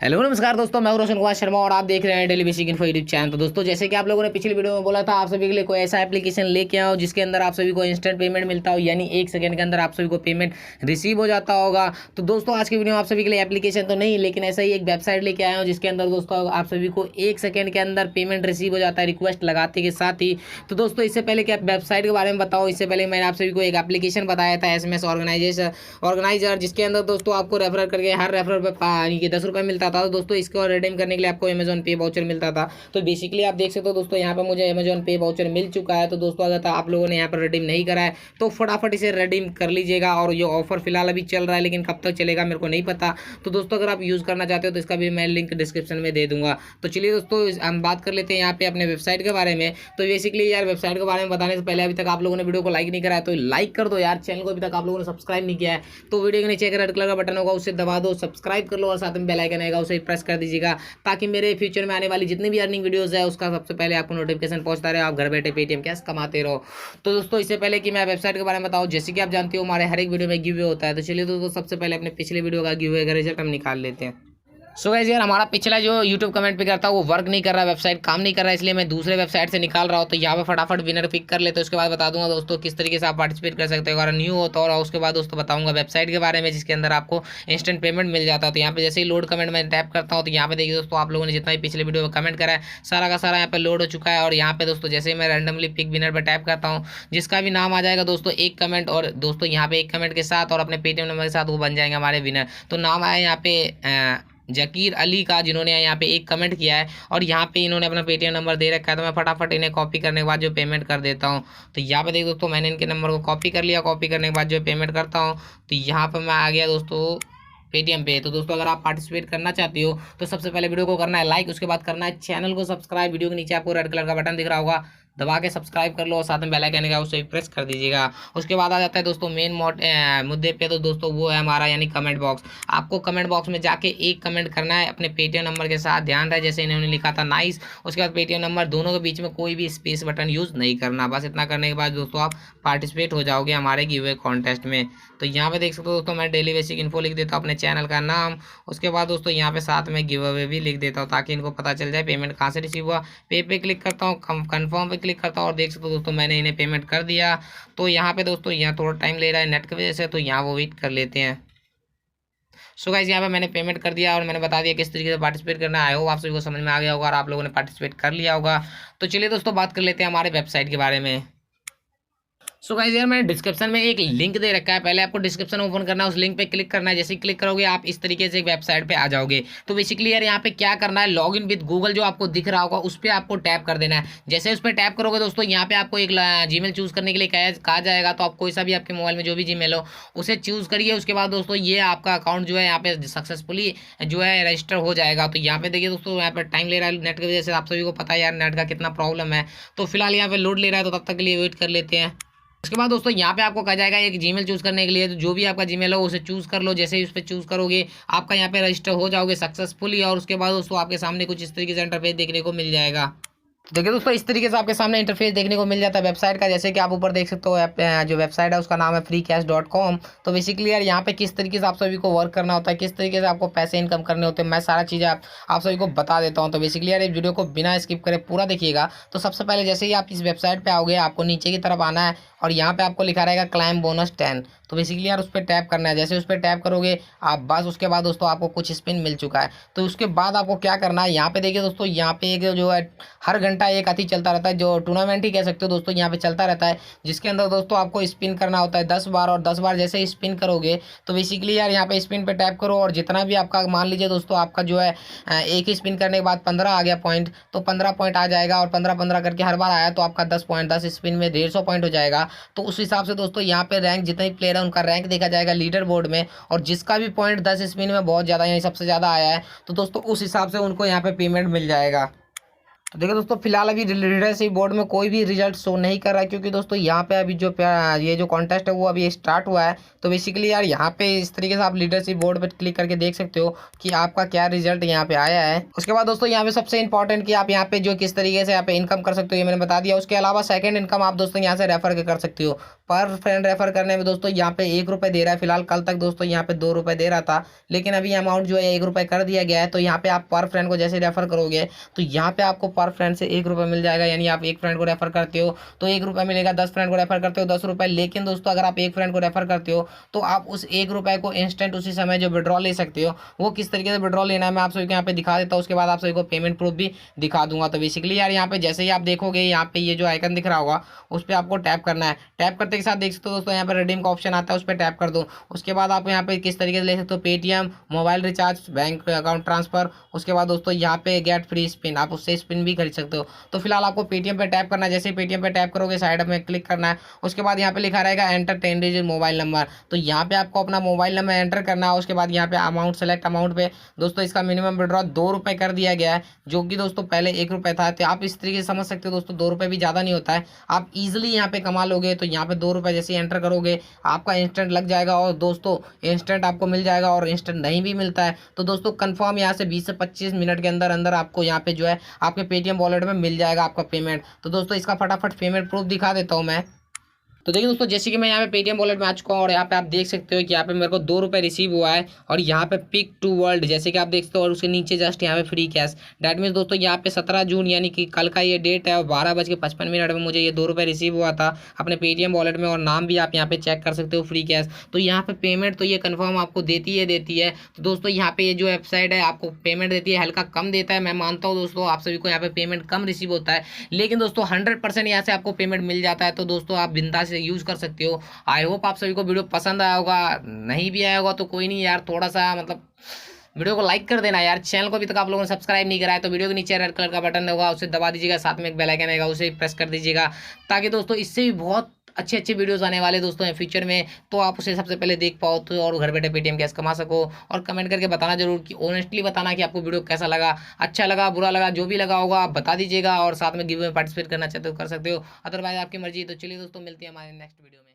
Hello नमस्कार दोस्तों, मैं हूं रोशन कुमार शर्मा और आप देख रहे हैं daily basic info YouTube channel. तो दोस्तों, जैसे कि आप लोगों ने पिछली वीडियो में बोला था, आप सभी के लिए कोई ऐसा एप्लीकेशन लेके आओ जिसके अंदर आप सभी को इंस्टेंट पेमेंट मिलता हो, यानी 1 सेकंड के अंदर आप सभी को पेमेंट रिसीव हो जाता होगा। तो दोस्तों, आज की वीडियो में आप सभी के लिए एप्लीकेशन तो नहीं, लेकिन ऐसा ही एक वेबसाइट लेके आया हूँ जिसके अंदर दोस्तों आप सभी को 1 सेकंड के अंदर पेमेंट रिसीव हो जाता है, रिक्वेस्ट लगाते के साथ ही। तो दोस्तों, इससे पहले कि आप वेबसाइट के बारे में बताओ, इससे पहले मैंने आप सभी को एक एप्लीकेशन बताया था, SMS ऑर्गेनाइजर, जिसके अंदर दोस्तों आपको रेफर करके हर रेफर पे 10 रुपये मिलता था। तो दोस्तों, इसको रिडीम करने के लिए आपको अमेजॉन पे वाउचर मिलता था। तो बेसिकली आप देख सकते हो दोस्तों, यहाँ पर मुझे अमेजॉन पे वाउचर मिल चुका है। तो दोस्तों, अगर आप लोगों ने यहाँ पर रिडीम नहीं करा है तो फटाफट इसे रिडीम कर लीजिएगा। और ये ऑफर फिलहाल अभी चल रहा है, लेकिन कब तक चलेगा मेरे को नहीं पता। तो दोस्तों, अगर आप यूज़ करना चाहते हो तो इसका भी मैं लिंक डिस्क्रिप्शन में दे दूंगा। तो चलिए दोस्तों, हम बात कर लेते हैं यहाँ पे अपने वेबसाइट के बारे में। तो बेसिकली यार, वेबसाइट के बारे में बताने से पहले अभी तक आप लोगों ने वीडियो को लाइक नहीं करा है तो लाइक कर दो यार। चैनल को अभी तक आप लोगों ने सब्सक्राइब नहीं किया है तो वीडियो के नीचे एक रेड कलर का बटन होगा, उसे दबा दो, सब्सक्राइब कर लो और साथ में बेल आइकन आएगा, उसे प्रेस कर दीजिएगा, ताकि मेरे फ्यूचर में आने वाली जितनी भी अर्निंग वीडियोस है उसका सबसे पहले आपको नोटिफिकेशन पहुंचता रहे, आप घर बैठे पेटीएम कैश कमाते रहो। तो दोस्तों, इससे पहले कि मैं वेबसाइट के बारे में बताऊं, जैसे कि आप जानते हो हमारे हर एक वीडियो में गिव अवे होता है। तो चलिए दोस्तों, सबसे पहले अपने पिछले वीडियो का गिव अवे का रिजल्ट हम निकाल लेते हैं। सो गाइस यार, हमारा पिछला जो यूट्यूब कमेंट पे करता है वो वर्क नहीं कर रहा है, वेबसाइट काम नहीं कर रहा है, इसलिए मैं दूसरे वेबसाइट से निकाल रहा हूँ। तो यहाँ पे फटाफट विनर पिक कर लेते हैं, उसके बाद बता दूंगा दोस्तों किस तरीके से आप पार्टिसिपेट कर सकते हो अगर न्यू हो तो। और उसके बाद दोस्तों बताऊंगा वेबसाइट के बारे में जिसके अंदर आपको इंस्टेंट पेमेंट मिल जाता है। तो यहाँ पे जैसे ही लोड कमेंट मैं टैप करता हूँ तो यहाँ पे देखिए दोस्तों, आप लोगों ने जितना भी पिछले वीडियो में कमेंट करा है सारा का सारा यहाँ पे लोड हो चुका है। और यहाँ पे दोस्तों, जैसे ही मैं रैंडमली पिक विनर पर टैप करता हूँ, जिसका भी नाम आ जाएगा दोस्तों एक कमेंट, और दोस्तों यहाँ पे एक कमेंट के साथ और अपने पेटीएम नंबर के साथ वो बन जाएंगे हमारे विनर। तो नाम आया यहाँ पे जकीर अली का, जिन्होंने यहाँ पे एक कमेंट किया है और यहाँ पे इन्होंने अपना पेटीएम नंबर दे रखा है। तो मैं फटाफट इन्हें कॉपी करने के बाद जो पेमेंट कर देता हूँ। तो यहाँ पे देखो दोस्तों, मैंने इनके नंबर को कॉपी कर लिया। कॉपी करने के बाद जो पेमेंट करता हूँ तो यहाँ पर मैं आ गया दोस्तों पेटीएम पे। तो दोस्तों, अगर आप पार्टिसिपेट करना चाहती हो तो सबसे पहले वीडियो को करना है लाइक, उसके बाद करना है चैनल को सब्सक्राइब। वीडियो के नीचे आपको रेड कलर का बटन दिख रहा होगा, दबा के सब्सक्राइब कर लो और साथ में बेल आइकन का उसे प्रेस कर दीजिएगा। उसके बाद आ जाता है दोस्तों मेन मुद्दे पे। तो दोस्तों, वो है हमारा यानी कमेंट बॉक्स। आपको कमेंट बॉक्स में जाके एक कमेंट करना है अपने पेटीएम नंबर के साथ। ध्यान रहे, जैसे इन्होंने लिखा था नाइस, उसके बाद पेटीएम नंबर, दोनों के बीच में कोई भी स्पेस बटन यूज़ नहीं करना। बस इतना करने के बाद दोस्तों आप पार्टिसिपेट हो जाओगे हमारे गिव अवे कॉन्टेस्ट में। तो यहाँ पे देख सकते हो दोस्तों, मैं डेली बेसिक इन्फो लिख देता हूँ, अपने चैनल का नाम। उसके बाद दोस्तों यहाँ पे साथ में गिव अवे भी लिख देता हूँ ताकि इनको पता चल जाए पेमेंट कहाँ से रिसीव हुआ। पे क्लिक करता हूँ, कन्फर्म पे क्लिक करता हूँ और देख सकते हो दोस्तों, मैंने इन्हें पेमेंट कर दिया। तो यहाँ पे दोस्तों, यहाँ थोड़ा टाइम ले रहा है नेट की वजह से, तो यहाँ वो वेट कर लेते हैं। सो गाइस, यहाँ पे मैंने पेमेंट कर दिया और मैंने बता दिया किस तरीके से पार्टिसिपेट करना है। आप सभी को समझ में आ गया होगा और आप लोगों ने पार्टिसिपेट कर लिया होगा। तो चलिए दोस्तों, बात कर लेते हैं हमारे वेबसाइट के बारे में। सो गाइस यार, मैंने डिस्क्रिप्शन में एक लिंक दे रखा है, पहले आपको डिस्क्रिप्शन ओपन करना है, उस लिंक पे क्लिक करना है। जैसे ही क्लिक करोगे आप इस तरीके से एक वेबसाइट पे आ जाओगे। तो बेसिकली यार, यहाँ पे क्या करना है, लॉगिन विद गूगल जो आपको दिख रहा होगा उस पर आपको टैप कर देना है। जैसे उस पर टैप करोगे दोस्तों, यहाँ पे आपको एक जीमेल चूज करने के लिए कहा जाएगा। तो आप कोई सा भी आपके मोबाइल में जो भी जीमेल हो उसे चूज करिए। उसके बाद दोस्तों, ये आपका अकाउंट जो है यहाँ पे सक्सेसफुली जो है रजिस्टर हो जाएगा। तो यहाँ पे देखिए दोस्तों, यहाँ पे टाइम ले रहा है नेट की वजह से, आप सभी को पता है यार नेट का कितना प्रॉब्लम है। तो फिलहाल यहाँ पे लोड ले रहा है, तो तब तक के लिए वेट कर लेते हैं। उसके बाद दोस्तों, यहाँ पे आपको कहा जाएगा एक जीमेल चूज करने के लिए। तो जो भी आपका जीमेल हो उसे चूज कर लो। जैसे ही उस पर चूज करोगे आपका यहाँ पे रजिस्टर हो जाओगे सक्सेसफुली। और उसके बाद दोस्तों, आपके सामने कुछ इस तरीके से इंटरफेस देखने को मिल जाएगा। देखिए दोस्तों, इस तरीके से आपके सामने इंटरफेस देखने को मिल जाता है वेबसाइट का। जैसे कि आप ऊपर देख सकते हो, जो वेबसाइट है उसका नाम है freecash.com। तो बेसिकली यार, यहाँ पे किस तरीके से आप सभी को वर्क करना होता है, किस तरीके से आपको पैसे इनकम करने होते हैं, मैं सारा चीज़ें आप सभी को बता देता हूँ। तो बेसिकली यार, इस वीडियो को बिना स्किप करे पूरा देखिएगा। तो सबसे पहले जैसे ही आप इस वेबसाइट पर आओगे, आपको नीचे की तरफ आना है और यहाँ पे आपको लिखा रहेगा क्लाइम बोनस 10। तो बेसिकली यार, उस पर टैप करना है। जैसे उस पर टैप करोगे आप, बस उसके बाद दोस्तों आपको कुछ स्पिन मिल चुका है। तो उसके बाद आपको क्या करना है, यहाँ पे देखिए दोस्तों, यहाँ पे एक जो है हर घंटा एक अति चलता रहता है, जो टूर्नामेंट ही कह सकते हो दोस्तों, यहाँ पे चलता रहता है, जिसके अंदर दोस्तों आपको स्पिन करना होता है 10 बार। और 10 बार जैसे ही स्पिन करोगे तो बेसिकली यार, यहाँ पे स्पिन पे टैप करो और जितना भी आपका, मान लीजिए दोस्तों आपका जो है एक ही स्पिन करने के बाद 15 आ गया पॉइंट, तो 15 पॉइंट आ जाएगा। और 15-15 करके हर बार आया तो आपका 10 पॉइंट, 10 स्पिन में 150 पॉइंट हो जाएगा। तो उस हिसाब से दोस्तों, यहाँ पे रैंक जितने भी प्लेयर है उनका रैंक देखा जाएगा लीडर बोर्ड में। और जिसका भी पॉइंट 10 स्पिन में बहुत ज़्यादा यानी सबसे ज़्यादा आया है, तो दोस्तों उस हिसाब से उनको यहाँ पे पेमेंट मिल जाएगा। तो देखो दोस्तों, फिलहाल अभी लीडरशिप बोर्ड में कोई भी रिजल्ट शो नहीं कर रहा है, क्योंकि दोस्तों यहाँ पे अभी ये जो कॉन्टेस्ट है वो अभी स्टार्ट हुआ है। तो बेसिकली यार, यहाँ पे इस तरीके से आप लीडरशिप बोर्ड पे क्लिक करके देख सकते हो कि आपका क्या रिजल्ट यहाँ पे आया है। उसके बाद दोस्तों, यहाँ पे सबसे इंपॉर्टेंट कि आप यहाँ पे जो किस तरीके से यहाँ पे इनकम कर सकते हो, ये मैंने बता दिया। उसके अलावा सेकंड इनकम आप दोस्तों यहाँ से रेफर कर सकते हो। पर फ्रेंड रेफर करने में दोस्तों यहाँ पे 1 रुपये दे रहा है फिलहाल। कल तक दोस्तों यहाँ पे 2 रुपये दे रहा था, लेकिन अभी अमाउंट जो है 1 रुपये कर दिया गया है। तो यहाँ पे आप पर फ्रेंड को जैसे रेफर करोगे तो यहाँ पे आपको पर फ्रेंड से 1 रुपये मिल जाएगा। यानी आप एक फ्रेंड को रेफर करते हो तो 1 रुपये मिलेगा, 10 फ्रेंड को रेफर करते हो 10 रुपये। लेकिन दोस्तों अगर आप एक फ्रेंड को रेफर करते हो तो आप उस 1 रुपये को इंस्टेंट उसी समय जो विड्रॉ ले सकते हो। वो किस तरीके से विड्रॉ लेना है मैं आप सभी को यहाँ पे दिखा देता हूँ, उसके बाद आप सभी को पेमेंट प्रूफ भी दिखा दूंगा। तो बेसिकली यार यहाँ पे जैसे ही आप देखोगे यहाँ पे ये जो आइकन दिख रहा होगा उस पर आपको टैप करना है। टैप करते के साथ देख सकते हो दोस्तों यहाँ पे रिडीम का ऑप्शन आता है, उस पर टैप कर दो। उसके बाद आप यहाँ पे किस तरीके से ले सकते हो, Paytm, mobile recharge, bank account transfer. उसके बाद दोस्तों यहाँ पे गेट फ्री स्पिन, आप उससे स्पिन भी खरीद सकते हो। तो फिलहाल आपको पेटीएम पे टैप करना है। जैसे ही पेटीएम पे टैप करोगे साइड में क्लिक करना है। उसके बाद यहाँ पे लिखा रहेगा एंटर 10 डिजिट मोबाइल नंबर। तो यहाँ पे आपको अपना मोबाइल नंबर एंटर करना है। उसके बाद यहाँ पे अमाउंट सेलेक्ट अमाउंट पे दोस्तों इसका मिनिमम विड्रॉ 2 रुपये कर दिया गया है, जो कि दोस्तों पहले 1 रुपये था। तो आप इस तरीके से समझ सकते हो दोस्तों, 2 रुपये भी ज़्यादा नहीं होता है, आप इजिली यहाँ पे कमा लोगे। तो यहाँ पे 2 रुपये जैसे एंटर करोगे आपका इंस्टेंट लग जाएगा, और दोस्तों इंस्टेंट आपको मिल जाएगा। और इंस्टेंट नहीं भी मिलता है तो दोस्तों कंफर्म यहाँ से 20 से 25 मिनट के अंदर अंदर आपको यहाँ पे जो है आपके पेटीएम वॉलेट में मिल जाएगा आपका पेमेंट। तो दोस्तों इसका फटाफट पेमेंट प्रूफ दिखा देता हूँ मैं। तो देखिए दोस्तों, जैसे कि मैं यहाँ पे पेटीएम वॉलेट में आ चुका हूँ और यहाँ पे आप देख सकते हो कि यहाँ पे मेरे को 2 रुपये रिसीव हुआ है। और यहाँ पे पिक टू वर्ल्ड जैसे कि आप देख सकते हो, और उसके नीचे जस्ट यहाँ पे फ्री कैश। डैट मीन्स दोस्तों यहाँ पे 17 जून यानी कि कल का ये डेट है, और 12:55 में मुझे ये 2 रुपये रिसीव हुआ था अपने पेटीएम वॉलेट में। और नाम भी आप यहाँ पे चेक कर सकते हो, फ्री कैश। तो यहाँ पे पेमेंट तो ये कन्फर्म आपको देती है। तो दोस्तों यहाँ पे ये जो वेबसाइट है आपको पेमेंट देती है, हल्का कम देता है। मैं मानता हूँ दोस्तों आप सभी को यहाँ पे पेमेंट कम रिसीव होता है, लेकिन दोस्तों 100% यहाँ से आपको पेमेंट मिल जाता है। तो दोस्तों आप बिंदास से यूज़ कर सकते हो। आई होप आप सभी को वीडियो पसंद आया होगा। नहीं भी आया होगा तो कोई नहीं यार, थोड़ा सा मतलब वीडियो को लाइक कर देना यार। चैनल को अभी तक आप लोगों ने सब्सक्राइब नहीं करा है तो वीडियो के नीचे रेड कलर का बटन होगा, उसे दबा दीजिएगा। साथ में एक बेल आइकन आएगा, उसे प्रेस कर दीजिएगा, ताकि दोस्तों इससे भी बहुत अच्छे अच्छे वीडियोस आने वाले दोस्तों हैं फ्यूचर में, तो आप उसे सबसे पहले देख पाओ तो, और घर बैठे पेटीएम कैश कमा सको। और कमेंट करके बताना जरूर कि ऑनेस्टली बताना कि आपको वीडियो कैसा लगा, अच्छा लगा, बुरा लगा, जो भी लगा होगा आप बता दीजिएगा। और साथ में गिव में पार्टिसिपेट करना चाहते हो कर सकते हो, अदरवाइज आपकी मर्जी। तो चलिए दोस्तों, मिलती है हमारे नेक्स्ट वीडियो में।